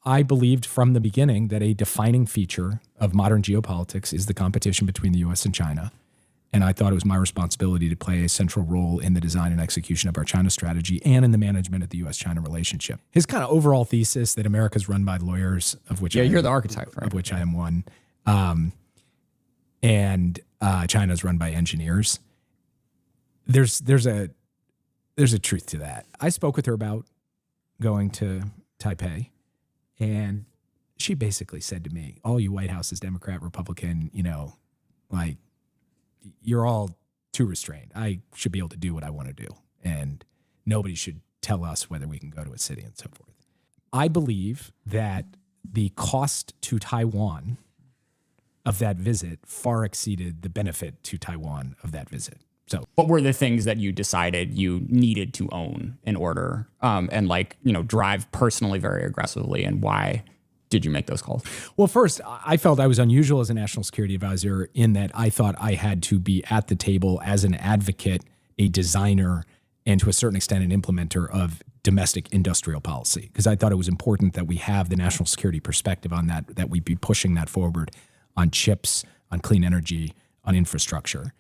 I believed from the beginning that a defining feature of modern geopolitics is the competition between the U.S. and China. And I thought it was my responsibility to play a central role in the design and execution of our China strategy and in the management of the U.S.-China relationship. His kind of overall thesis that America's run by lawyers, of which you're the archetype, right? Of which I am one, and China's run by engineers. There's a truth to that. I spoke with her about going to Taipei, and she basically said to me, all you White House is Democrat, Republican, like, you're all too restrained. I should be able to do what I want to do, and nobody should tell us whether we can go to a city and so forth. I believe that the cost to Taiwan of that visit far exceeded the benefit to Taiwan of that visit. So what were the things that you decided you needed to own in order and drive personally very aggressively, and why did you make those calls? Well, first, I felt I was unusual as a national security advisor in that I thought I had to be at the table as an advocate, a designer, and to a certain extent an implementer of domestic industrial policy, because I thought it was important that we have the national security perspective on that we be pushing that forward on chips, on clean energy, on infrastructure.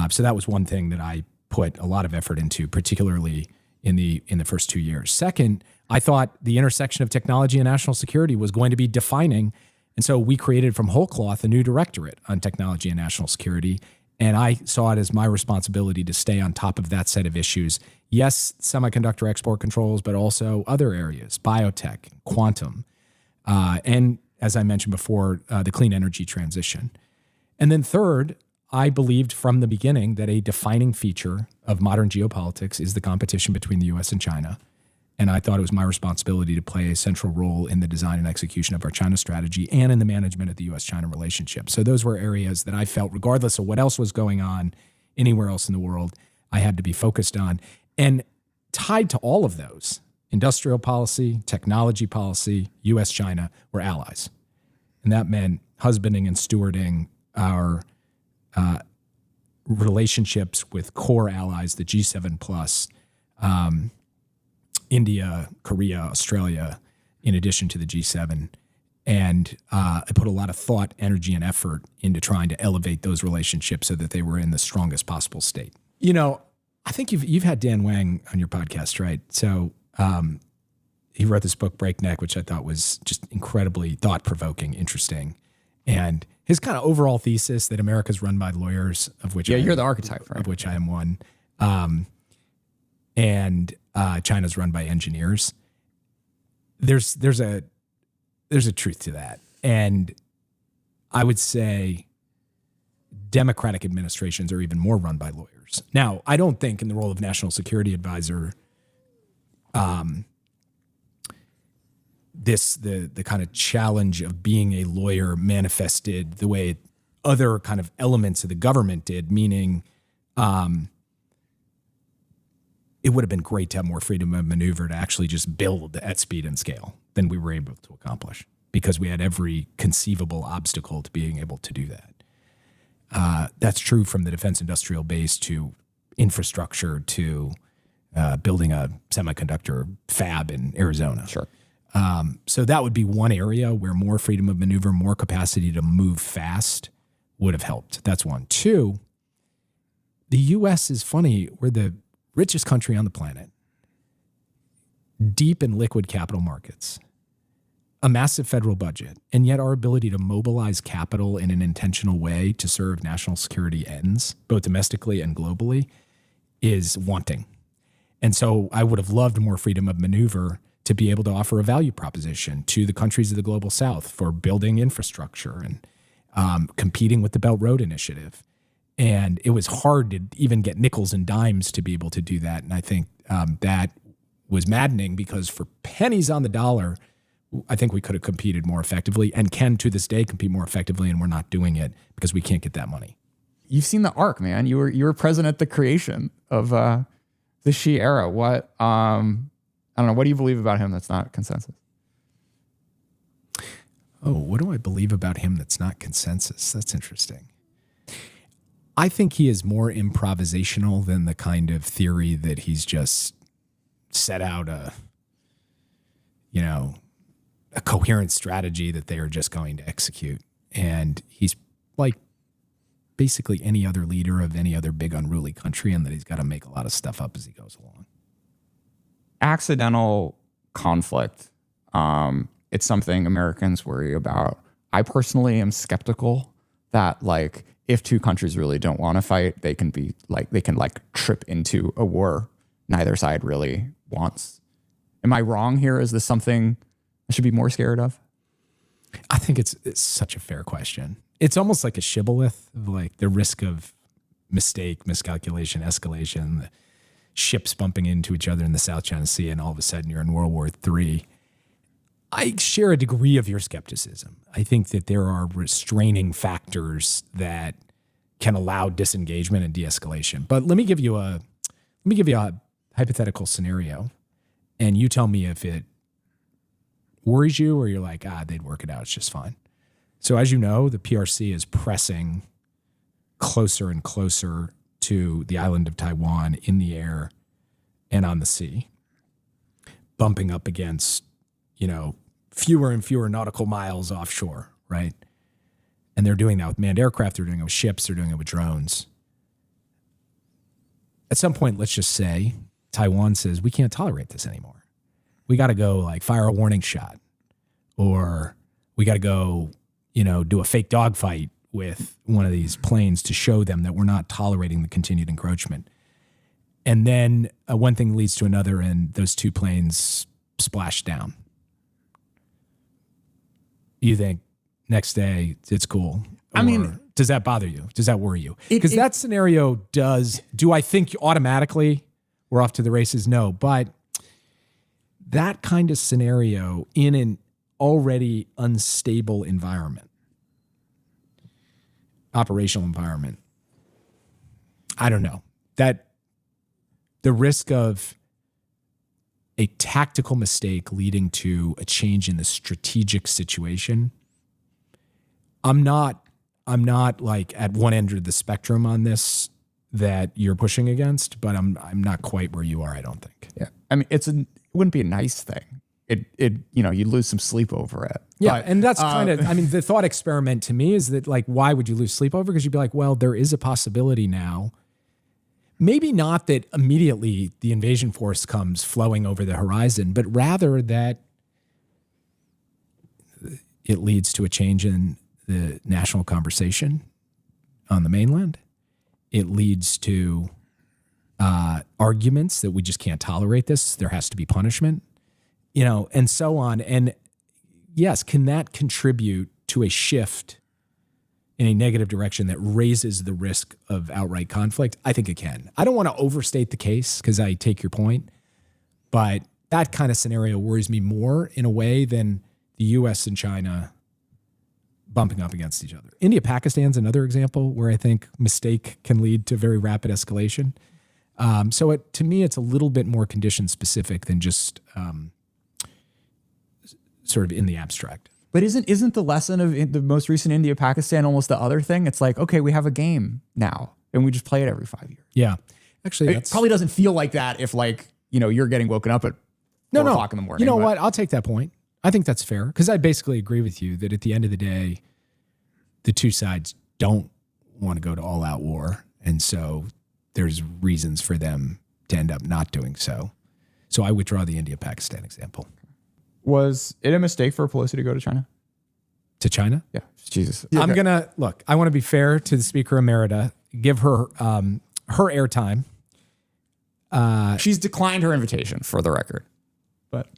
So that was one thing that I put a lot of effort into, particularly in the first 2 years. Second, I thought the intersection of technology and national security was going to be defining. And so we created from whole cloth a new directorate on technology and national security. And I saw it as my responsibility to stay on top of that set of issues. Yes, semiconductor export controls, but also other areas, biotech, quantum, and as I mentioned before, the clean energy transition. And then third, I believed from the beginning that a defining feature of modern geopolitics is the competition between the U.S. and China. And I thought it was my responsibility to play a central role in the design and execution of our China strategy and in the management of the U.S.-China relationship. So those were areas that I felt, regardless of what else was going on anywhere else in the world, I had to be focused on. And tied to all of those, industrial policy, technology policy, U.S.-China, were allies. And that meant husbanding and stewarding our relationships with core allies, the G7 plus, India, Korea, Australia, in addition to the G7. And I put a lot of thought, energy, and effort into trying to elevate those relationships so that they were in the strongest possible state. I think you've had Dan Wang on your podcast, right? So he wrote this book, Breakneck, which I thought was just incredibly thought-provoking, interesting. And his kind of overall thesis that America's run by lawyers, of which you're the archetype, right? Of which I am one, and China's run by engineers. There's a truth to that, and I would say democratic administrations are even more run by lawyers. Now, I don't think in the role of national security advisor, the kind of challenge of being a lawyer manifested the way other kind of elements of the government did, meaning it would have been great to have more freedom of maneuver to actually just build at speed and scale than we were able to accomplish, because we had every conceivable obstacle to being able to do that. That's true from the defense industrial base to infrastructure to building a semiconductor fab in Arizona. Sure. So that would be one area where more freedom of maneuver, more capacity to move fast would have helped. That's one. Two, the U.S. is funny. We're the richest country on the planet, deep in liquid capital markets, a massive federal budget, and yet our ability to mobilize capital in an intentional way to serve national security ends, both domestically and globally, is wanting. And so I would have loved more freedom of maneuver to be able to offer a value proposition to the countries of the global south for building infrastructure and competing with the Belt Road Initiative. And it was hard to even get nickels and dimes to be able to do that. And I think that was maddening, because for pennies on the dollar, I think we could have competed more effectively and can to this day compete more effectively, and we're not doing it because we can't get that money. You've seen the arc, man. You were present at the creation of the Xi era. What I don't know. What do you believe about him that's not consensus? Oh, what do I believe about him that's not consensus? That's interesting. I think he is more improvisational than the kind of theory that he's just set out a a coherent strategy that they are just going to execute. And he's like basically any other leader of any other big unruly country, and that he's got to make a lot of stuff up as he goes along. Accidental conflict. It's something Americans worry about. I personally am skeptical that like if two countries really don't want to fight, they can trip into a war neither side really wants. Am I wrong here? Is this something I should be more scared of? I think it's such a fair question. It's almost like a shibboleth of like the risk of mistake, miscalculation, escalation, the ships bumping into each other in the South China Sea, and all of a sudden you're in World War III. I share a degree of your skepticism. I think that there are restraining factors that can allow disengagement and de-escalation. But let me give you a hypothetical scenario, and you tell me if it worries you or you're like, they'd work it out. It's just fine. So as you know, the PRC is pressing closer and closer to the island of Taiwan in the air and on the sea, bumping up against, fewer and fewer nautical miles offshore, right? And they're doing that with manned aircraft. They're doing it with ships. They're doing it with drones. At some point, let's just say Taiwan says, we can't tolerate this anymore. We got to go like fire a warning shot, or we got to go, do a fake dogfight with one of these planes to show them that we're not tolerating the continued encroachment. And then one thing leads to another, and those two planes splash down. You think next day it's cool? I mean, does that bother you? Does that worry you? Because that scenario do I think automatically we're off to the races? No, but that kind of scenario in an already unstable environment, operational environment, I don't know, that the risk of a tactical mistake leading to a change in the strategic situation, I'm not like at one end of the spectrum on this that you're pushing against, but I'm not quite where you are, I don't think. Yeah. I mean, it wouldn't be a nice thing. You'd lose some sleep over it. Yeah. But, and that's kind of, the thought experiment to me is that like, why would you lose sleep over? Because you'd be like, well, there is a possibility now. Maybe not that immediately the invasion force comes flowing over the horizon, but rather that it leads to a change in the national conversation on the mainland. It leads to arguments that we just can't tolerate this. There has to be punishment, and so on. And yes, can that contribute to a shift in a negative direction that raises the risk of outright conflict? I think it can. I don't want to overstate the case because I take your point, but that kind of scenario worries me more in a way than the U.S. and China bumping up against each other. India-Pakistan's another example where I think mistake can lead to very rapid escalation. So to me, it's a little bit more condition specific than just sort of in the abstract. But isn't the lesson of the most recent India-Pakistan almost the other thing? It's like, okay, we have a game now, and we just play it every 5 years. Yeah. Actually, it probably doesn't feel like that if you're getting woken up at 4 o'clock in the morning. You know what? I'll take that point. I think that's fair because I basically agree with you that at the end of the day, the two sides don't want to go to all-out war, and so there's reasons for them to end up not doing so. So I withdraw the India-Pakistan example. Was it a mistake for Pelosi to go to China? To China? Yeah. Jesus. Yeah, I'm going to, look, I want to be fair to the Speaker Emerita, give her her airtime. She's declined her invitation, for the record. But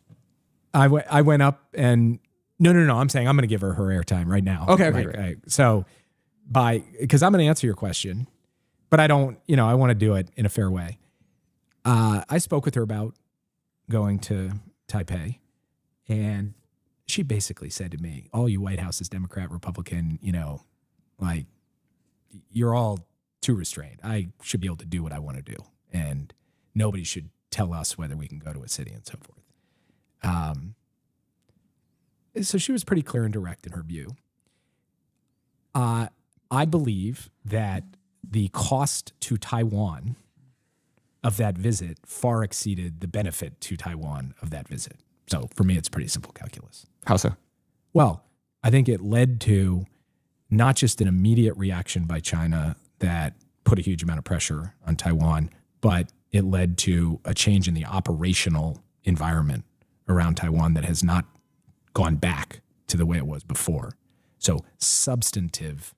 I went up and, no, I'm saying I'm going to give her airtime right now. Okay. Right. So because I'm going to answer your question, but I don't, I want to do it in a fair way. I spoke with her about going to Taipei. And she basically said to me, all you White House is Democrat, Republican, you're all too restrained. I should be able to do what I want to do. And nobody should tell us whether we can go to a city and so forth. So she was pretty clear and direct in her view. I believe that the cost to Taiwan of that visit far exceeded the benefit to Taiwan of that visit. So for me, it's pretty simple calculus. How so? Well, I think it led to not just an immediate reaction by China that put a huge amount of pressure on Taiwan, but it led to a change in the operational environment around Taiwan that has not gone back to the way it was before. So substantive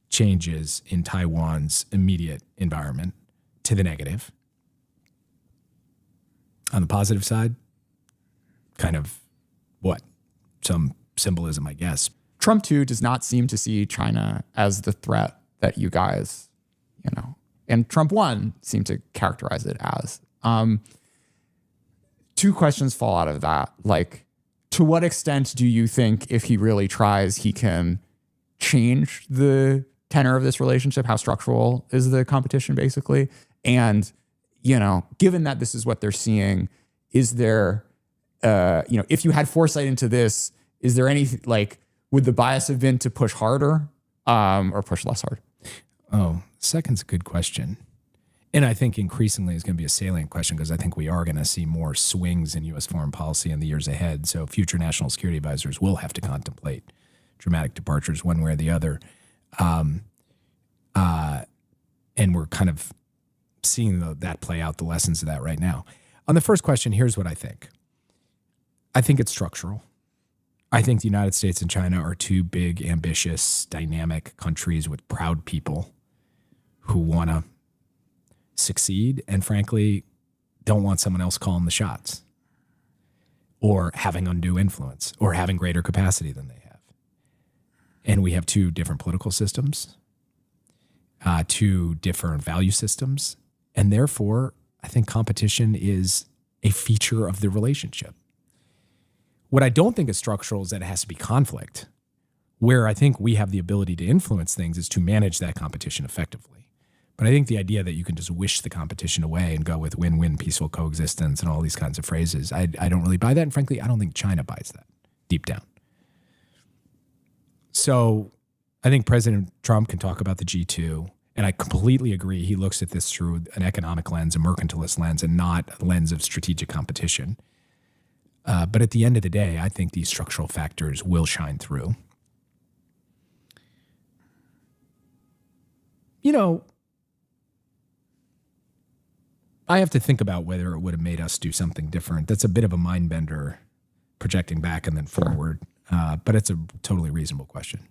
changes in Taiwan's immediate environment to the negative. On the positive side, kind of what? Some symbolism, I guess. Trump, too, does not seem to see China as the threat that you guys, and Trump 1 seemed to characterize it as. Two questions fall out of that. Like, to what extent do you think if he really tries, he can change the tenor of this relationship? How structural is the competition, basically? And, given that this is what they're seeing, is there, if you had foresight into this, is there any, would the bias have been to push harder or push less hard? Oh, second's a good question. And I think increasingly is going to be a salient question because I think we are going to see more swings in U.S. foreign policy in the years ahead. So future national security advisors will have to contemplate dramatic departures one way or the other. And we're kind of seeing that play out, the lessons of that right now. On the first question, here's what I think. I think it's structural. I think the United States and China are two big, ambitious, dynamic countries with proud people who want to succeed and, frankly, don't want someone else calling the shots or having undue influence or having greater capacity than they have. And we have two different political systems, two different value systems, and therefore I think competition is a feature of the relationship. What I don't think is structural is that it has to be conflict. Where I think we have the ability to influence things is to manage that competition effectively. But I think the idea that you can just wish the competition away and go with win-win peaceful coexistence and all these kinds of phrases, I don't really buy that. And frankly, I don't think China buys that deep down. So I think President Trump can talk about the G2, and I completely agree. He looks at this through an economic lens, a mercantilist lens, and not a lens of strategic competition. But at the end of the day, I think these structural factors will shine through. I have to think about whether it would have made us do something different. That's a bit of a mind bender, projecting back and then forward. But it's a totally reasonable question.